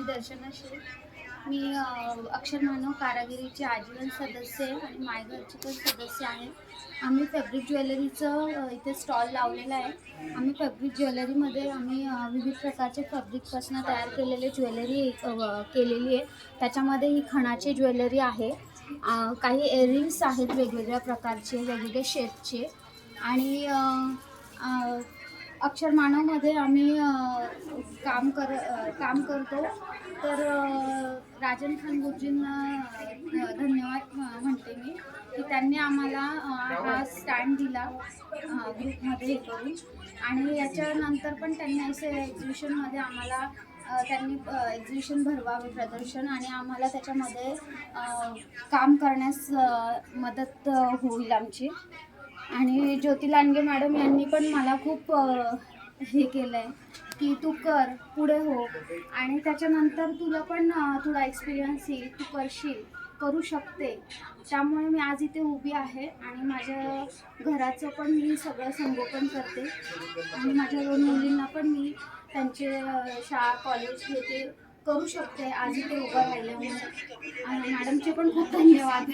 दर्शना शेख. मी अक्षर मानव कारागिरीचे आजीवन सदस्य आहे आणि मायघरची पण सदस्य आहे. आम्ही फॅब्रिक ज्वेलरीचं इथे स्टॉल लावलेला आहे. आम्ही फॅब्रिक ज्वेलरीमध्ये विविध प्रकारचे फॅब्रिकपासून तयार केलेले ज्वेलरी केलेली आहे. त्याच्यामध्ये ही खणाची ज्वेलरी आहे. काही इयरिंग्स आहेत वेगवेगळ्या प्रकारचे, वेगवेगळे शेपचे. आणि अक्षर मानवमध्ये आम्ही काम करतो. तर राजन खान गुरुजींना धन्यवाद म्हणते मी की त्यांनी आम्हाला हा स्टँड दिला ग्रुपमध्ये हे करून. आणि याच्यानंतर पण त्यांनी असे एक्झिबिशनमध्ये आम्हाला त्यांनी एक्झिबिशन भरवावे प्रदर्शन, आणि आम्हाला त्याच्यामध्ये काम करण्यास मदत होईल आमची. आणि ज्योती लांडगे मॅडम यांनी पण मला खूप हे केलं आहे की तू कर, पुढे हो, आणि त्याच्यानंतर तुला पण थोडा एक्सपिरियन्स येईल, तू करू शकते. त्यामुळे मी आज इथे उभी आहे आणि माझ्या घराचं पण मी सगळं संगोपन करते. आणि माझ्या 2 मुलींना पण मी त्यांचे शाळा कॉलेज हे ते करू शकते आज इथे उभं राहिल्यामुळे. मॅडमचे पण खूप धन्यवाद.